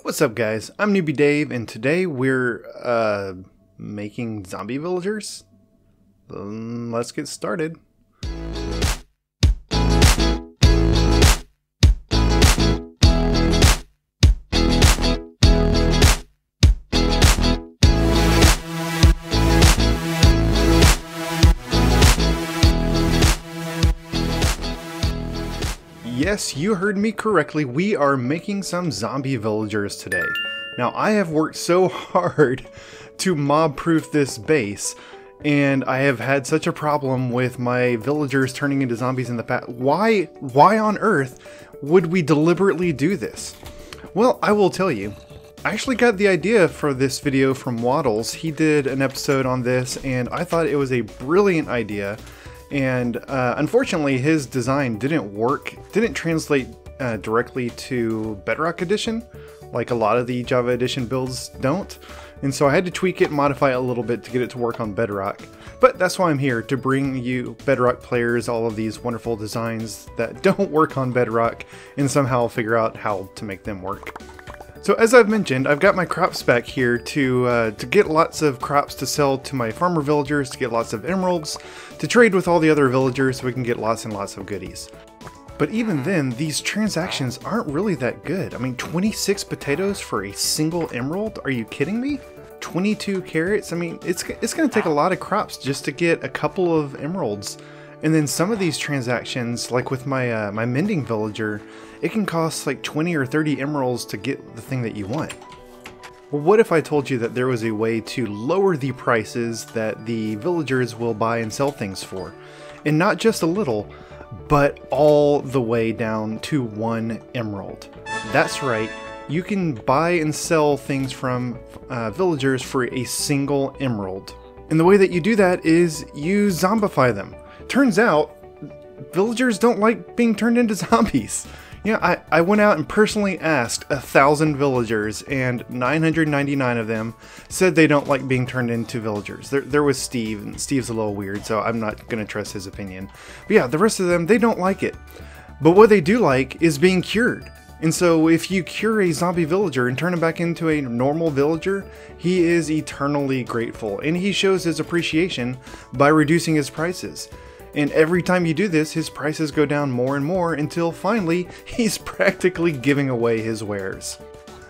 What's up guys, I'm Newbie Dave and today we're making zombie villagers. Let's get started. Yes, you heard me correctly. We are making some zombie villagers today. Now, I have worked so hard to mob-proof this base, and I have had such a problem with my villagers turning into zombies in the past. Why on earth would we deliberately do this? Well, I will tell you. I actually got the idea for this video from Waddles. He did an episode on this, and I thought it was a brilliant idea. And unfortunately his design didn't translate directly to Bedrock Edition, like a lot of the Java Edition builds don't. And so I had to tweak it and modify it a little bit to get it to work on Bedrock. But that's why I'm here, to bring you Bedrock players all of these wonderful designs that don't work on Bedrock and somehow figure out how to make them work. So as I've mentioned, I've got my crops back here to get lots of crops to sell to my farmer villagers, to get lots of emeralds, to trade with all the other villagers so we can get lots and lots of goodies. But even then, these transactions aren't really that good. I mean, 26 potatoes for a single emerald? Are you kidding me? 22 carrots? I mean, it's going to take a lot of crops just to get a couple of emeralds. And then some of these transactions, like with my my mending villager, it can cost like 20 or 30 emeralds to get the thing that you want. Well, what if I told you that there was a way to lower the prices that the villagers will buy and sell things for? And not just a little, but all the way down to 1 emerald. That's right, you can buy and sell things from villagers for a single emerald. And the way that you do that is you zombify them. Turns out, villagers don't like being turned into zombies. Yeah, I went out and personally asked 1,000 villagers, and 999 of them said they don't like being turned into villagers. There was Steve, and Steve's a little weird, so I'm not going to trust his opinion. But yeah, the rest of them, they don't like it. But what they do like is being cured. And so if you cure a zombie villager and turn him back into a normal villager, he is eternally grateful, and he shows his appreciation by reducing his prices. And every time you do this, his prices go down more and more until finally he's practically giving away his wares.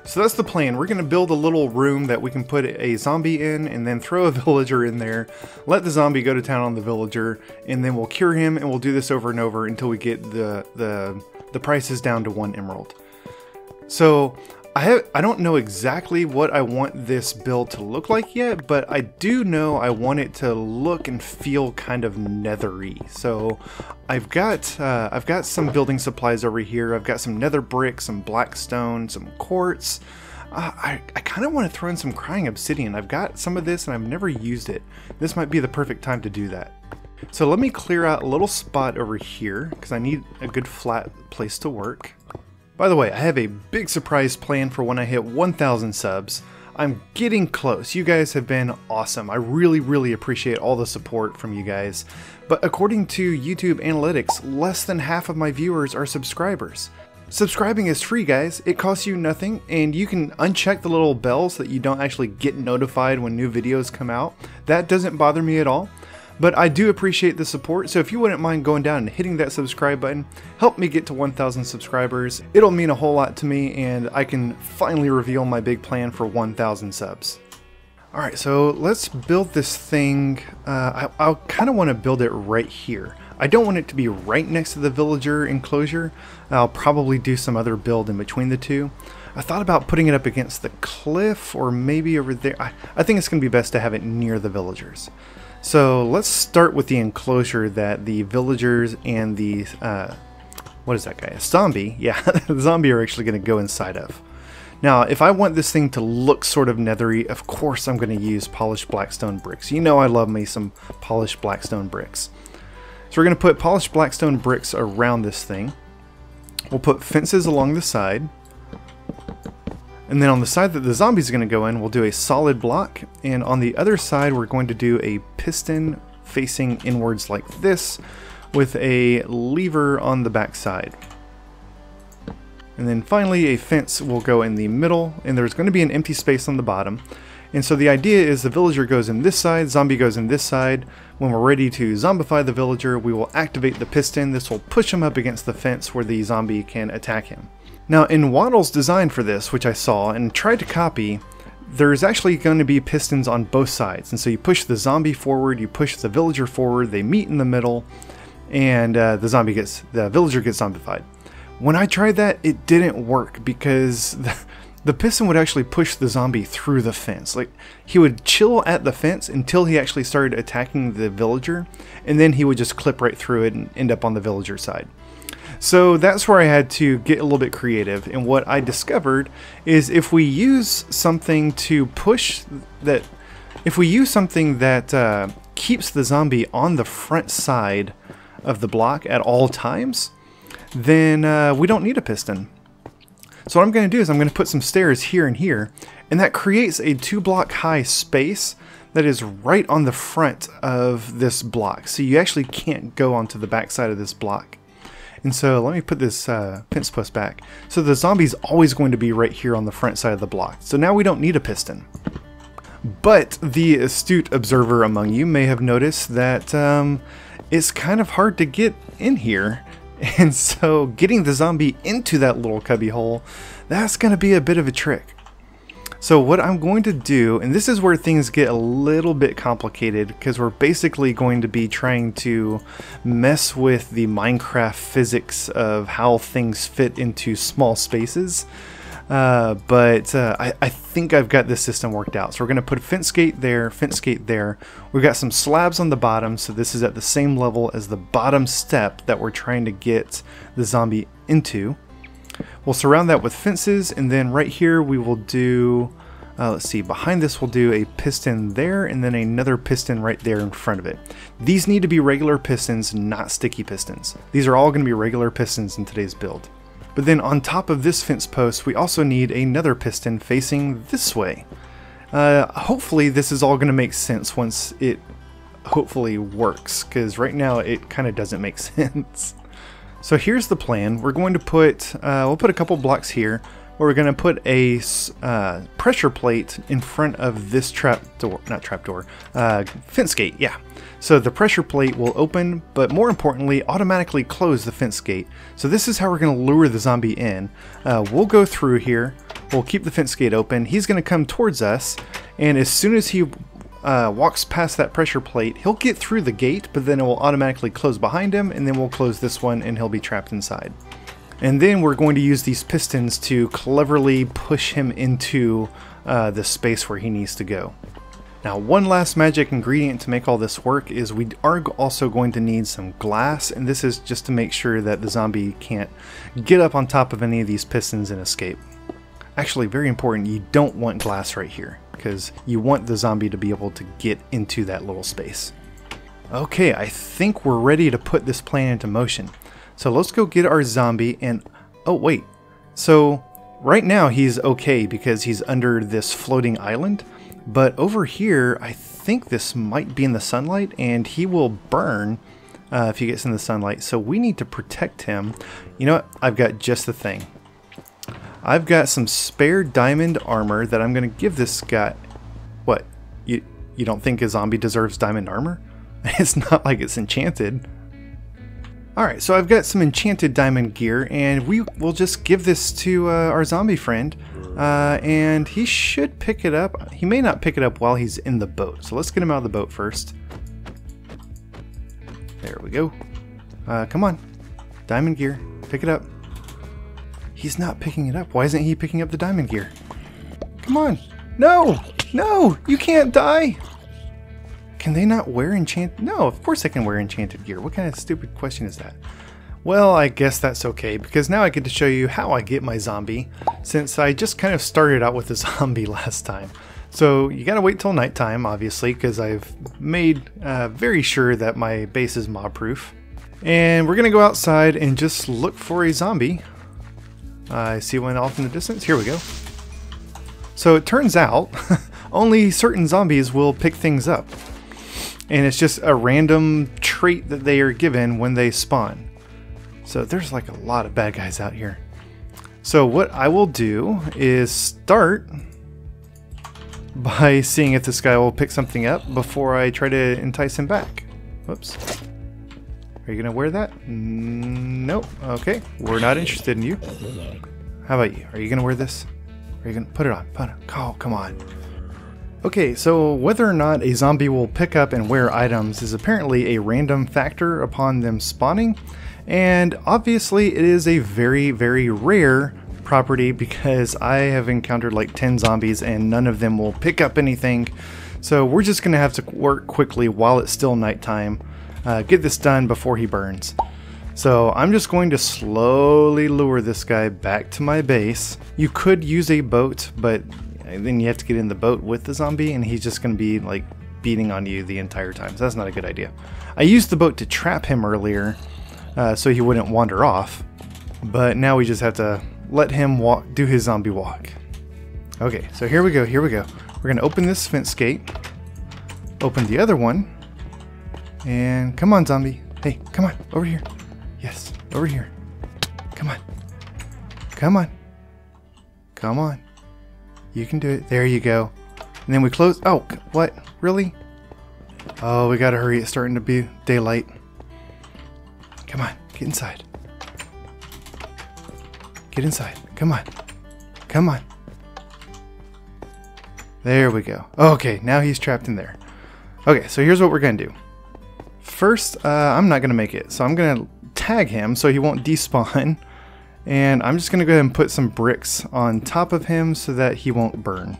So that's the plan. We're going to build a little room that we can put a zombie in and then throw a villager in there, let the zombie go to town on the villager, and then we'll cure him, and we'll do this over and over until we get the prices down to 1 emerald. So I don't know exactly what I want this build to look like yet, but I do know I want it to look and feel kind of nethery. So I've got some building supplies over here. I've got some nether brick, some black stone, some quartz. I kind of want to throw in some crying obsidian. I've got some of this and I've never used it. This might be the perfect time to do that. So let me clear out a little spot over here because I need a good flat place to work. By the way, I have a big surprise plan for when I hit 1,000 subs. I'm getting close. You guys have been awesome. I really appreciate all the support from you guys. But according to YouTube analytics, less than half of my viewers are subscribers. Subscribing is free, guys. It costs you nothing, and you can uncheck the little bells so that you don't actually get notified when new videos come out. That doesn't bother me at all. But I do appreciate the support, so if you wouldn't mind going down and hitting that subscribe button, help me get to 1,000 subscribers. It'll mean a whole lot to me, and I can finally reveal my big plan for 1,000 subs. Alright, so let's build this thing. I kind of want to build it right here. I don't want it to be right next to the villager enclosure. I'll probably do some other build in between the two. I thought about putting it up against the cliff, or maybe over there. I think it's going to be best to have it near the villagers. So let's start with the enclosure that the villagers and the, what is that guy? A zombie? Yeah, the zombie are actually going to go inside of. Now, if I want this thing to look sort of nethery, of course I'm going to use polished blackstone bricks. You know I love me some polished blackstone bricks. So we're going to put polished blackstone bricks around this thing. We'll put fences along the side. And then on the side that the zombies are going to go in, we'll do a solid block. And on the other side, we're going to do a piston facing inwards like this with a lever on the back side. And then finally a fence will go in the middle, and there's going to be an empty space on the bottom. And so the idea is the villager goes in this side, zombie goes in this side. When we're ready to zombify the villager, we will activate the piston. This will push him up against the fence where the zombie can attack him. Now in Waddle's design for this, which I saw and tried to copy, there's actually going to be pistons on both sides. And so you push the zombie forward, you push the villager forward, they meet in the middle, and the villager gets zombified. When I tried that, it didn't work because the piston would actually push the zombie through the fence. Like, he would chill at the fence until he actually started attacking the villager, and then he would just clip right through it and end up on the villager side. So that's where I had to get a little bit creative, and what I discovered is if we use something to push that, if we use something that keeps the zombie on the front side of the block at all times, then we don't need a piston. So what I'm going to do is I'm going to put some stairs here and here, and that creates a 2-block high space that is right on the front of this block. So you actually can't go onto the back side of this block. And so let me put this fence post back. So the zombie's always going to be right here on the front side of the block. So now we don't need a piston. But the astute observer among you may have noticed that it's kind of hard to get in here. And so getting the zombie into that little cubby hole, that's going to be a bit of a trick. So what I'm going to do, and this is where things get a little bit complicated, because we're basically going to be trying to mess with the Minecraft physics of how things fit into small spaces. But I think I've got this system worked out. So we're going to put a fence gate there, fence gate there. We've got some slabs on the bottom, so this is at the same level as the bottom step that we're trying to get the zombie into. We'll surround that with fences, and then right here we will do, let's see, behind this we'll do a piston there, and then another piston right there in front of it. These need to be regular pistons, not sticky pistons. These are all going to be regular pistons in today's build. But then on top of this fence post, we also need another piston facing this way. Hopefully this is all going to make sense once it hopefully works, because right now it kind of doesn't make sense. So here's the plan. We're going to put, we'll put a couple blocks here, where we're going to put a pressure plate in front of this fence gate, yeah. So the pressure plate will open, but more importantly, automatically close the fence gate. So this is how we're going to lure the zombie in. We'll go through here, we'll keep the fence gate open, he's going to come towards us, and as soon as he walks past that pressure plate, he'll get through the gate, but then it will automatically close behind him, and then we'll close this one and he'll be trapped inside. And then we're going to use these pistons to cleverly push him into the space where he needs to go. Now, one last magic ingredient to make all this work is we are also going to need some glass, and this is just to make sure that the zombie can't get up on top of any of these pistons and escape. Actually, very important, you don't want glass right here, because you want the zombie to be able to get into that little space. Okay, I think we're ready to put this plan into motion. So let's go get our zombie, and oh wait, so right now he's okay because he's under this floating island, but over here I think this might be in the sunlight and he will burn if he gets in the sunlight, so we need to protect him. You know what, I've got just the thing. I've got some spare diamond armor that I'm going to give this guy. What, you don't think a zombie deserves diamond armor? It's not like it's enchanted. Alright, so I've got some enchanted diamond gear, and we will just give this to our zombie friend, and he should pick it up. He may not pick it up while he's in the boat, so let's get him out of the boat first. There we go. Come on, diamond gear, pick it up. He's not picking it up. Why isn't he picking up the diamond gear? Come on. No! No! You can't die! Can they not wear enchanted? No, of course they can wear enchanted gear. What kind of stupid question is that? Well, I guess that's okay, because now I get to show you how I get my zombie, since I just kind of started out with a zombie last time. So you gotta wait till nighttime, obviously, because I've made very sure that my base is mob proof. And we're gonna go outside and just look for a zombie. I see one off in the distance. Here we go. So it turns out only certain zombies will pick things up. And it's just a random trait that they are given when they spawn. So there's like a lot of bad guys out here. So what I will do is start by seeing if this guy will pick something up before I try to entice him back. Whoops. Are you gonna wear that? Nope. Okay, we're not interested in you. How about you? Are you gonna wear this? Are you gonna put it on? Put it on. Oh, come on. Okay, so whether or not a zombie will pick up and wear items is apparently a random factor upon them spawning, and obviously it is a very, very rare property because I have encountered like 10 zombies and none of them will pick up anything. So we're just gonna have to work quickly while it's still nighttime, get this done before he burns. So I'm just going to slowly lure this guy back to my base. You could use a boat, but then you have to get in the boat with the zombie and he's just gonna be like beating on you the entire time. So that's not a good idea. I used the boat to trap him earlier so he wouldn't wander off, but now we just have to let him walk, do his zombie walk. Okay, so here we go, here we go. We're gonna open this fence gate, open the other one, and come on, zombie. Hey, come on, over here. Yes, over here. Come on. Come on. Come on. You can do it. There you go. And then we close. Oh, what? Really? Oh, we gotta hurry. It's starting to be daylight. Come on, get inside. Get inside. Come on. Come on. There we go. Okay, now he's trapped in there. Okay, so here's what we're gonna do. First, I'm not gonna make it, so I'm gonna tag him so he won't despawn, and I'm just gonna go ahead and put some bricks on top of him so that he won't burn.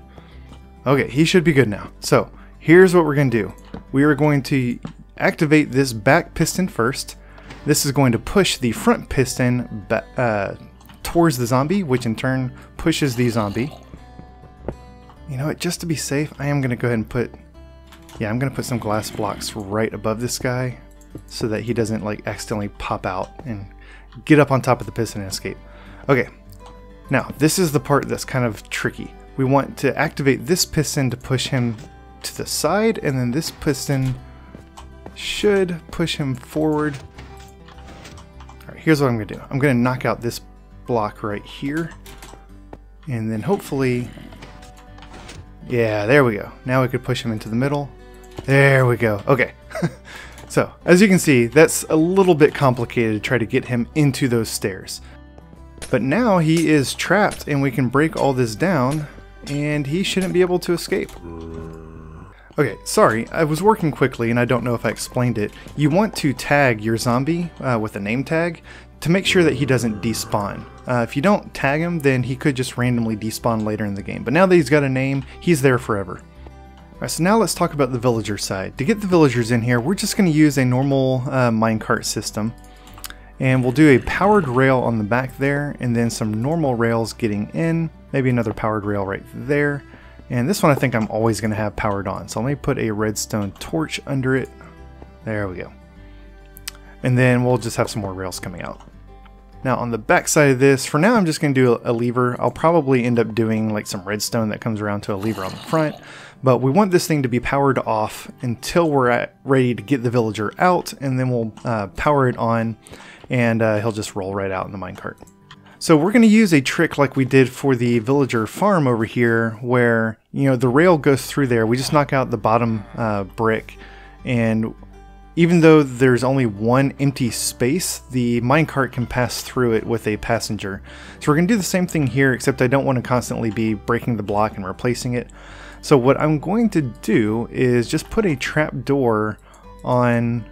Okay, he should be good now. So here's what we're gonna do. We are going to activate this back piston first. This is going to push the front piston towards the zombie, which in turn pushes the zombie. You know what, just to be safe, I am gonna go ahead and put, yeah, I'm gonna put some glass blocks right above this guy so that he doesn't like accidentally pop out and get up on top of the piston and escape. Okay, now this is the part that's kind of tricky. We want to activate this piston to push him to the side, and then this piston should push him forward. All right, here's what I'm gonna do. I'm gonna knock out this block right here, and then hopefully, yeah, there we go. Now we could push him into the middle. There we go. Okay. So, as you can see, that's a little bit complicated to try to get him into those stairs. But now he is trapped and we can break all this down and he shouldn't be able to escape. Okay, sorry, I was working quickly and I don't know if I explained it. You want to tag your zombie with a name tag to make sure that he doesn't despawn. If you don't tag him, then he could just randomly despawn later in the game. But now that he's got a name, he's there forever. Alright, so now let's talk about the villager side. To get the villagers in here, we're just going to use a normal minecart system. And we'll do a powered rail on the back there, and then some normal rails getting in. Maybe another powered rail right there. And this one I think I'm always going to have powered on. So let me put a redstone torch under it. There we go. And then we'll just have some more rails coming out. Now on the back side of this, for now I'm just going to do a lever. I'll probably end up doing like some redstone that comes around to a lever on the front. But we want this thing to be powered off until we're ready to get the villager out, and then we'll power it on, and he'll just roll right out in the minecart. So we're going to use a trick like we did for the villager farm over here, where, you know, the rail goes through there. We just knock out the bottom brick, and even though there's only one empty space, the minecart can pass through it with a passenger. So we're going to do the same thing here, except I don't want to constantly be breaking the block and replacing it. So what I'm going to do is just put a trap door on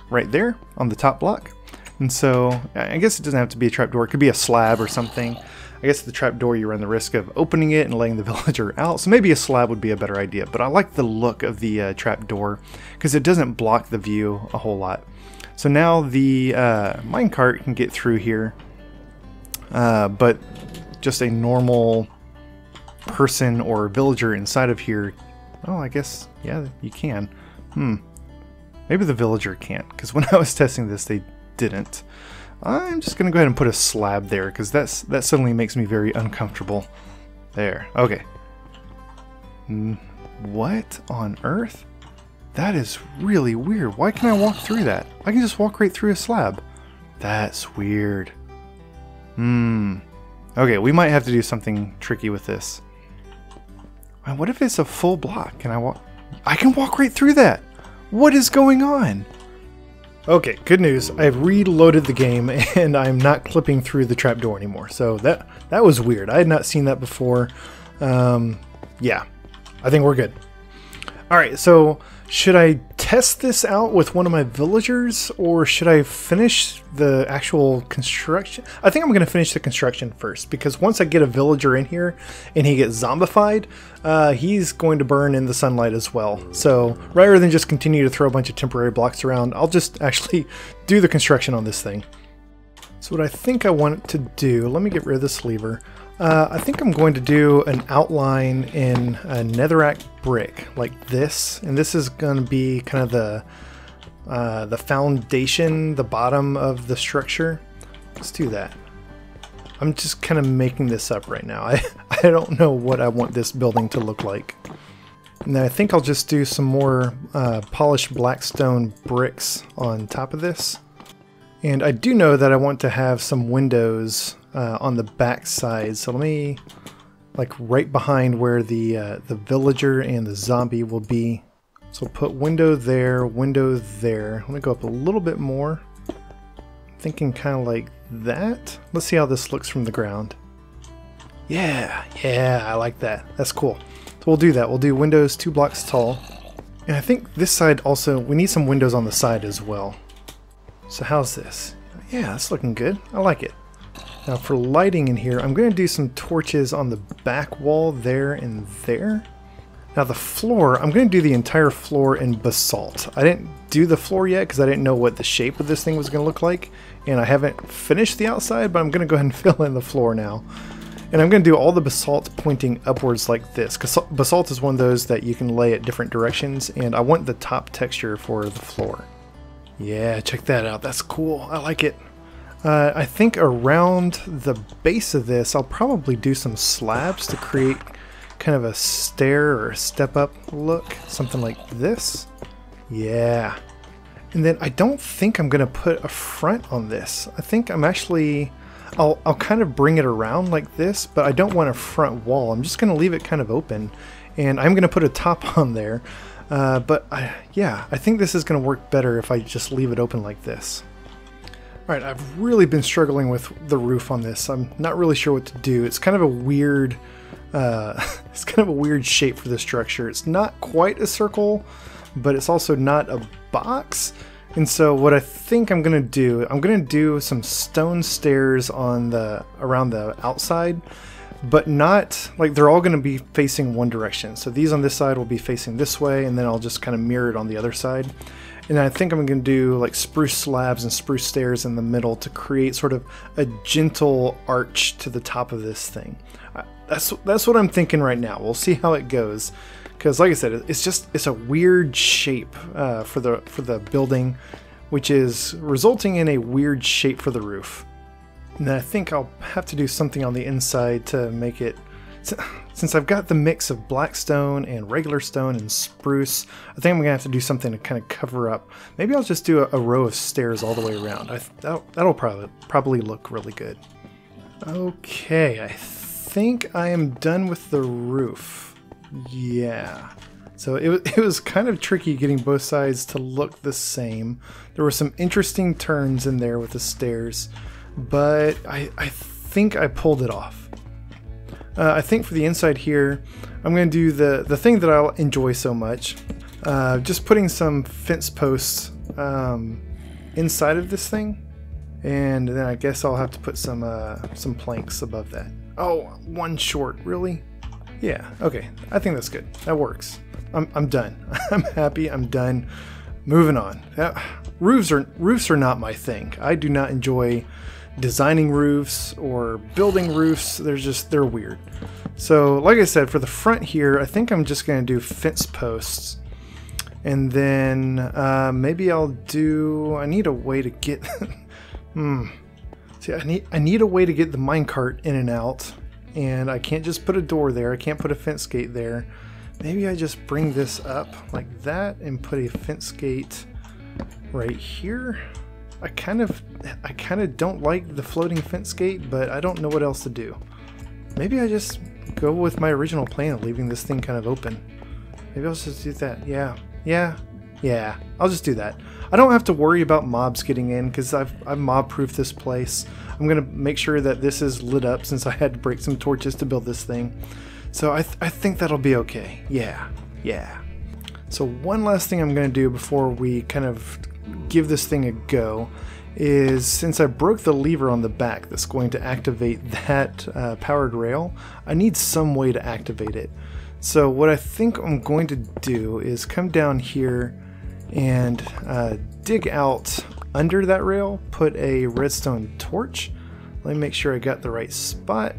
right there on the top block. And so I guess it doesn't have to be a trap door. It could be a slab or something. I guess the trap door, you run the risk of opening it and letting the villager out. So maybe a slab would be a better idea. But I like the look of the trap door because it doesn't block the view a whole lot. So now the minecart can get through here, but just a normal person or villager inside of here, oh, I guess, yeah, you can. Maybe the villager can't, because when I was testing this, they didn't. I'm just gonna go ahead and put a slab there, because that suddenly makes me very uncomfortable. There, okay. What on earth? That is really weird. Why can I walk through that? I can just walk right through a slab. That's weird. Okay, we might have to do something tricky with this. What if it's a full block? Can I walk? I can walk right through that. What is going on? Okay, good news. I've reloaded the game and I'm not clipping through the trapdoor anymore. So that was weird. I had not seen that before. Yeah, I think we're good. All right, so should I test this out with one of my villagers or should I finish the actual construction? I think I'm going to finish the construction first because once I get a villager in here and he gets zombified, he's going to burn in the sunlight as well. So rather than just continue to throw a bunch of temporary blocks around, I'll just actually do the construction on this thing. So what I think I want to do, let me get rid of this lever. I think I'm going to do an outline in a netherrack brick like this, and this is going to be kind of the foundation, the bottom of the structure. Let's do that. I'm just kind of making this up right now. I don't know what I want this building to look like. And then I think I'll just do some more polished blackstone bricks on top of this. And I do know that I want to have some windows on the back side, so let me, like right behind where the villager and the zombie will be. So put window there, window there. Let me go up a little bit more. I'm thinking kind of like that. Let's see how this looks from the ground. Yeah, I like that. That's cool. So we'll do that. We'll do windows 2 blocks tall. And I think this side also, we need some windows on the side as well. So how's this? Yeah, that's looking good. I like it. Now for lighting in here, I'm going to do some torches on the back wall there and there. Now the floor, I'm going to do the entire floor in basalt. I didn't do the floor yet because I didn't know what the shape of this thing was going to look like. And I haven't finished the outside, but I'm going to go ahead and fill in the floor now. And I'm going to do all the basalt pointing upwards like this, because basalt is one of those that you can lay at different directions, and I want the top texture for the floor. Yeah, check that out. That's cool. I like it. I think around the base of this, I'll probably do some slabs to create kind of a stair or a step up look. Something like this. Yeah. And then I don't think I'm going to put a front on this. I think I'm actually... I'll kind of bring it around like this, but I don't want a front wall. I'm just going to leave it kind of open. And I'm going to put a top on there. Yeah, I think this is going to work better if I just leave it open like this. Alright, I've really been struggling with the roof on this. I'm not really sure what to do. It's kind of a weird shape for the structure. It's not quite a circle, but it's also not a box. And so what I think I'm going to do some stone stairs on around the outside, but not like they're all going to be facing one direction. So these on this side will be facing this way, and then I'll just kind of mirror it on the other side. And I think I'm going to do like spruce slabs and spruce stairs in the middle to create sort of a gentle arch to the top of this thing. That's what I'm thinking right now. We'll see how it goes. Because like I said, it's a weird shape for the building, which is resulting in a weird shape for the roof. And then I think I'll have to do something on the inside to make it, since I've got the mix of black stone and regular stone and spruce, I think I'm going to have to do something to kind of cover up. Maybe I'll just do a row of stairs all the way around. That'll probably look really good. Okay, I think I am done with the roof. Yeah. So it was kind of tricky getting both sides to look the same. There were some interesting turns in there with the stairs, but I think I pulled it off. I think for the inside here, I'm going to do the thing that I'll enjoy so much. Just putting some fence posts inside of this thing. And then I guess I'll have to put some planks above that. Oh, one short, really? Yeah, okay. I think that's good. That works. I'm done. I'm happy. I'm done. Moving on. Roofs are not my thing. I do not enjoy designing roofs or building roofs. They're weird. So like I said, for the front here, I think I'm just going to do fence posts. And then maybe I need a way to get... See, I need a way to get the minecart in and out. And I can't just put a door there. I can't put a fence gate there. Maybe I just bring this up like that and put a fence gate right here. I kind of don't like the floating fence gate, but I don't know what else to do. Maybe I just go with my original plan of leaving this thing kind of open. Maybe I'll just do that. Yeah, I'll just do that. I don't have to worry about mobs getting in because I've mob-proofed this place. I'm going to make sure that this is lit up since I had to break some torches to build this thing. So I think that'll be okay. Yeah. So one last thing I'm going to do before we kind of give this thing a go is, since I broke the lever on the back that's going to activate that powered rail, I need some way to activate it. So what I think I'm going to do is come down here and dig out under that rail, put a redstone torch. Let me make sure I got the right spot.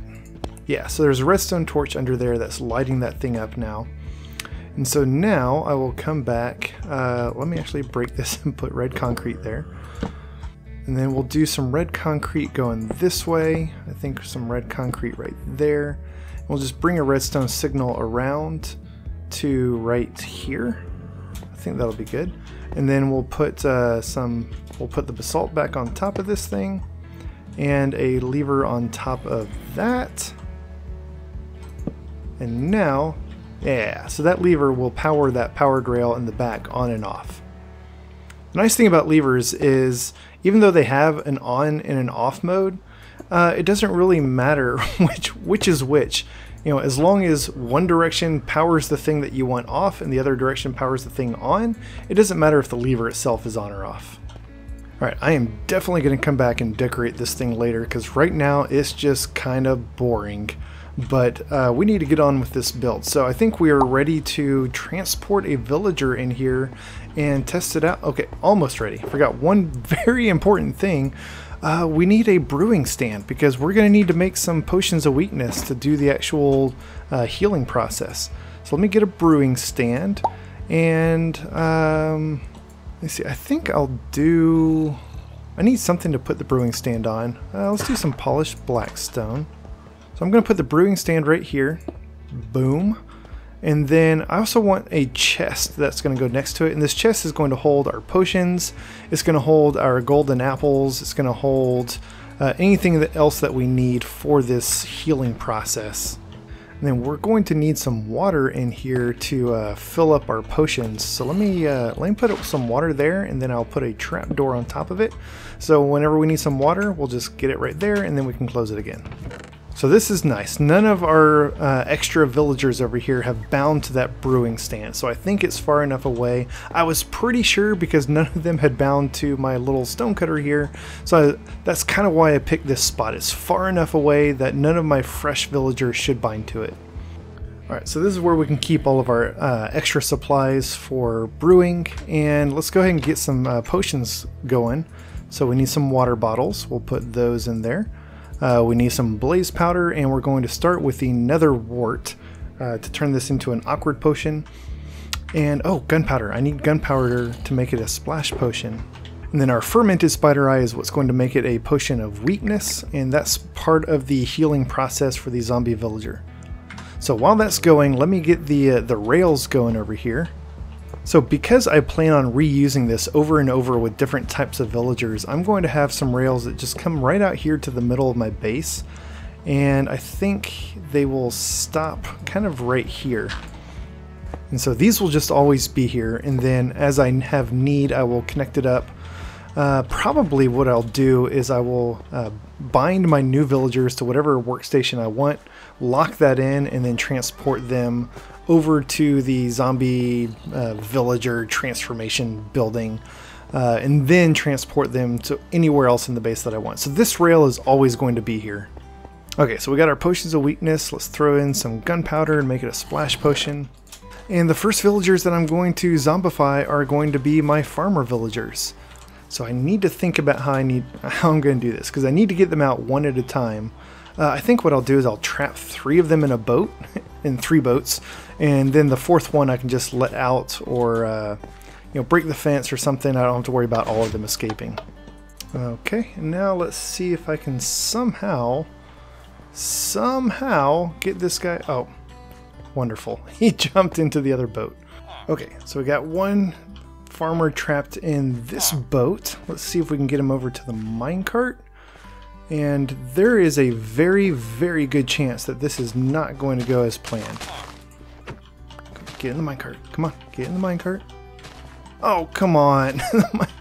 Yeah, so there's a redstone torch under there that's lighting that thing up now. And so now I will come back, let me actually break this and put red concrete there. And then we'll do some red concrete going this way. I think some red concrete right there. And we'll just bring a redstone signal around to right here. I think that'll be good. And then we'll put the basalt back on top of this thing and a lever on top of that. And now, yeah, so that lever will power that powered rail in the back on and off. The nice thing about levers is, even though they have an on and an off mode, it doesn't really matter which is which. You know, as long as one direction powers the thing that you want off and the other direction powers the thing on, it doesn't matter if the lever itself is on or off. Alright, I am definitely going to come back and decorate this thing later, because right now it's just kind of boring. But we need to get on with this build. So I think we are ready to transport a villager in here and test it out. Okay, almost ready. Forgot one very important thing. We need a brewing stand, because we're going to need to make some potions of weakness to do the actual healing process. So let me get a brewing stand, and let's see, I think I need something to put the brewing stand on. Let's do some polished black stone. So I'm going to put the brewing stand right here. Boom. And then I also want a chest that's going to go next to it. And this chest is going to hold our potions. It's going to hold our golden apples. It's going to hold anything else that we need for this healing process. And then we're going to need some water in here to fill up our potions. So let me put up some water there, and then I'll put a trapdoor on top of it. So whenever we need some water, we'll just get it right there, and then we can close it again. So this is nice. None of our extra villagers over here have bound to that brewing stand, so I think it's far enough away. I was pretty sure because none of them had bound to my little stonecutter here, so that's kind of why I picked this spot. It's far enough away that none of my fresh villagers should bind to it. Alright, so this is where we can keep all of our extra supplies for brewing, and let's go ahead and get some potions going. So we need some water bottles. We'll put those in there. We need some blaze powder, and we're going to start with the nether wart to turn this into an awkward potion. And oh, gunpowder. I need gunpowder to make it a splash potion. And then our fermented spider eye is what's going to make it a potion of weakness, and that's part of the healing process for the zombie villager. So while that's going, let me get the rails going over here. So because I plan on reusing this over and over with different types of villagers, I'm going to have some rails that just come right out here to the middle of my base, and I think they will stop kind of right here. And so these will just always be here, and then as I have need, I will connect it up. Probably what I'll do is I will bind my new villagers to whatever workstation I want, lock that in, and then transport them over to the zombie villager transformation building, and then transport them to anywhere else in the base that I want. So this rail is always going to be here. Okay, so we got our potions of weakness. Let's throw in some gunpowder and make it a splash potion. And the first villagers that I'm going to zombify are going to be my farmer villagers. So I need to think about how I'm going to do this, because I need to get them out one at a time. I think what I'll do is I'll trap 3 of them in a boat, in 3 boats, and then the 4th one I can just let out, or break the fence or something. I don't have to worry about all of them escaping. Okay, and now let's see if I can somehow get this guy. Oh, wonderful. He jumped into the other boat. Okay, so we got one farmer trapped in this boat. Let's see if we can get him over to the minecart. And there is a very, very good chance that this is not going to go as planned. Get in the minecart. Come on, get in the minecart. Oh, come on.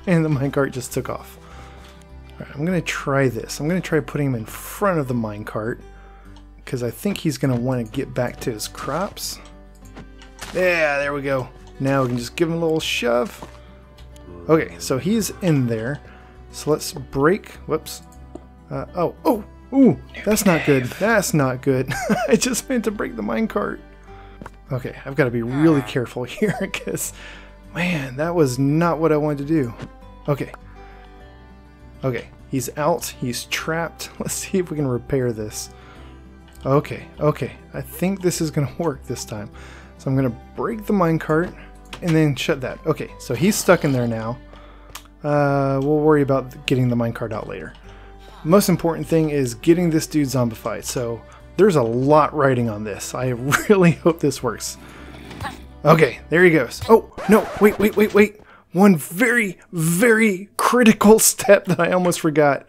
And the minecart just took off. All right, I'm going to try this. I'm going to try putting him in front of the minecart because I think he's going to want to get back to his crops. Yeah, there we go. Now we can just give him a little shove. Okay, so he's in there. So let's break. Whoops. Ooh, that's not good. That's not good. I just meant to break the minecart. Okay, I've got to be really careful here because, man, that was not what I wanted to do. Okay. Okay, he's out. He's trapped. Let's see if we can repair this. Okay. I think this is going to work this time. So I'm going to break the minecart and then shut that. Okay, so he's stuck in there now. We'll worry about getting the minecart out later. Most important thing is getting this dude zombified. So there's a lot riding on this. I really hope this works. Okay, there he goes. Oh, no, wait. One very, very critical step that I almost forgot.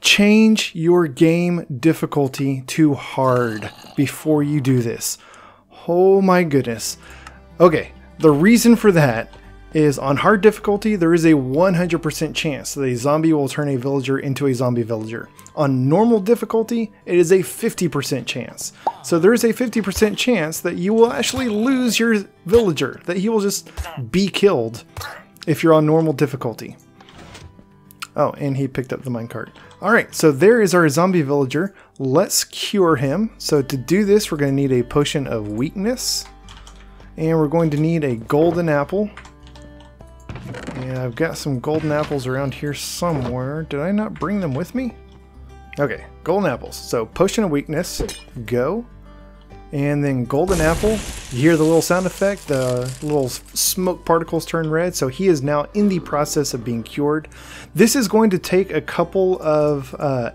Change your game difficulty to hard before you do this. Oh my goodness. Okay, the reason for that is on hard difficulty, there is a 100% chance that a zombie will turn a villager into a zombie villager. On normal difficulty, it is a 50% chance. So there is a 50% chance that you will actually lose your villager, that he will just be killed if you're on normal difficulty. Oh, and he picked up the minecart. Alright, so there is our zombie villager. Let's cure him. So to do this, we're going to need a potion of weakness. And we're going to need a golden apple. And I've got some golden apples around here somewhere. Did I not bring them with me? Okay, golden apples. So potion of weakness, go. And then golden apple. You hear the little sound effect, the little smoke particles turn red. So he is now in the process of being cured. This is going to take a couple of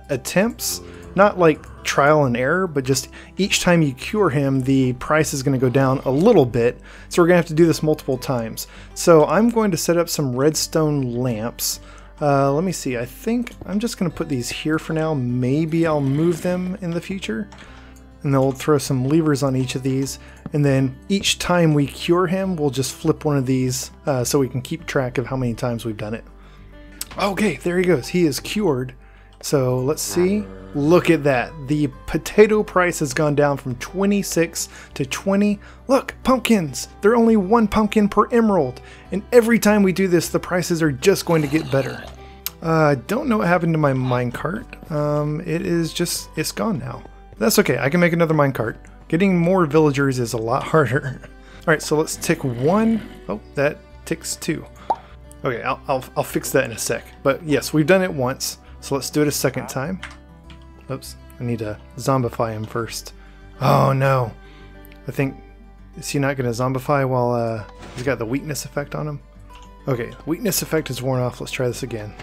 attempts, not like trial and error, but just each time you cure him, the price is going to go down a little bit. So we're going to have to do this multiple times. So I'm going to set up some redstone lamps. Let me see. I think I'm just going to put these here for now. Maybe I'll move them in the future. And then we'll throw some levers on each of these. And then each time we cure him, we'll just flip one of these so we can keep track of how many times we've done it. Okay, there he goes. He is cured. So let's see. Look at that. The potato price has gone down from 26 to 20. Look, pumpkins. They're only 1 pumpkin per emerald. And every time we do this, the prices are just going to get better. I don't know what happened to my minecart. It's gone now. That's okay. I can make another minecart. Getting more villagers is a lot harder. All right, so let's tick 1. Oh, that ticks 2. Okay, I'll fix that in a sec. But yes, we've done it once. So let's do it a second time. Oops, I need to zombify him first. Oh no. I think, is he not going to zombify while he's got the weakness effect on him? Okay, weakness effect is worn off. Let's try this again.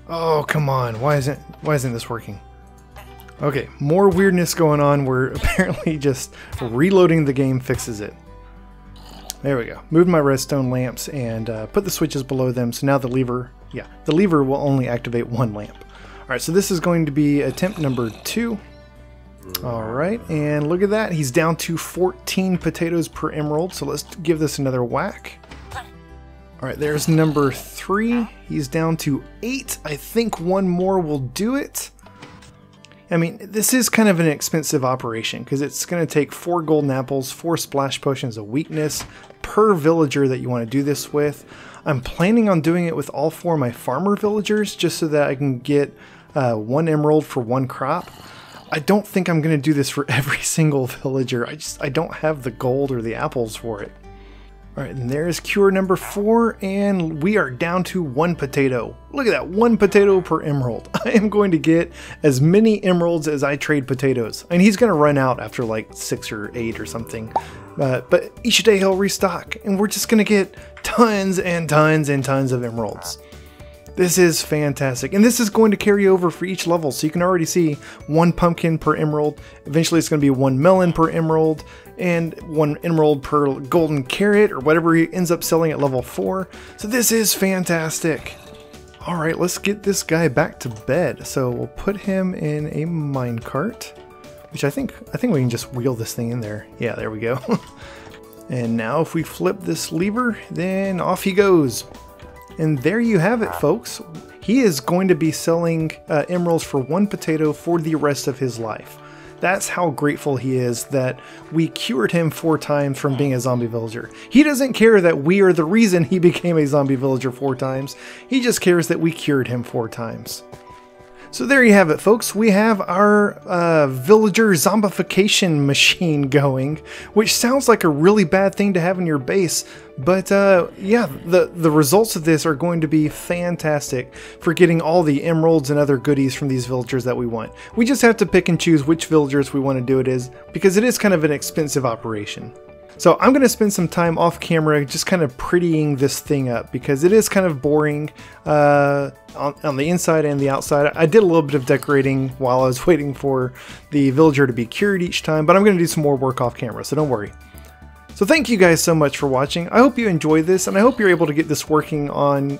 Oh, come on. Why isn't this working? Okay, more weirdness going on where apparently just reloading the game fixes it. There we go. Moved my redstone lamps and put the switches below them. So now the lever will only activate 1 lamp. All right, so this is going to be attempt number 2. All right, and look at that. He's down to 14 potatoes per emerald. So let's give this another whack. All right, there's number 3. He's down to 8. I think 1 more will do it. I mean, this is kind of an expensive operation because it's going to take 4 golden apples, 4 splash potions of weakness per villager that you want to do this with. I'm planning on doing it with all 4 of my farmer villagers just so that I can get 1 emerald for 1 crop. I don't think I'm going to do this for every single villager. I don't have the gold or the apples for it. All right, and there's cure number 4, and we are down to 1 potato. Look at that, 1 potato per emerald. I am going to get as many emeralds as I trade potatoes. And he's going to run out after like 6 or 8 or something. But each day he'll restock, and we're just going to get tons and tons and tons of emeralds. This is fantastic, and this is going to carry over for each level, so you can already see 1 pumpkin per emerald. Eventually it's going to be 1 melon per emerald, and 1 emerald per golden carrot, or whatever he ends up selling at level 4. So this is fantastic. Alright, let's get this guy back to bed. So we'll put him in a minecart, which I think we can just wheel this thing in there. Yeah, there we go. And now if we flip this lever, then off he goes. And there you have it, folks. He is going to be selling emeralds for 1 potato for the rest of his life. That's how grateful he is that we cured him 4 times from being a zombie villager. He doesn't care that we are the reason he became a zombie villager 4 times. He just cares that we cured him 4 times. So there you have it, folks. We have our villager zombification machine going, which sounds like a really bad thing to have in your base, but yeah, the results of this are going to be fantastic for getting all the emeralds and other goodies from these villagers that we want. We just have to pick and choose which villagers we want to do it as, because it is kind of an expensive operation. So I'm going to spend some time off camera just kind of prettying this thing up, because it is kind of boring on the inside and the outside. I did a little bit of decorating while I was waiting for the villager to be cured each time, but I'm going to do some more work off camera, so don't worry. So thank you guys so much for watching. I hope you enjoyed this, and I hope you're able to get this working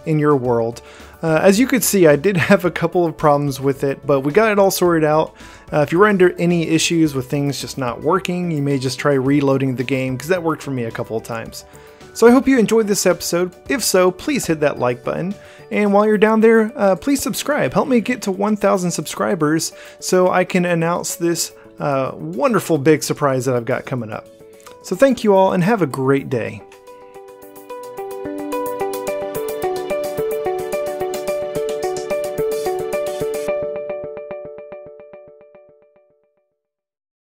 in your world. As you could see, I did have a couple of problems with it, but we got it all sorted out. If you run into any issues with things just not working, you may just try reloading the game, because that worked for me a couple of times. So I hope you enjoyed this episode. If so, please hit that like button. And while you're down there, please subscribe. Help me get to 1,000 subscribers so I can announce this wonderful big surprise that I've got coming up. So thank you all, and have a great day.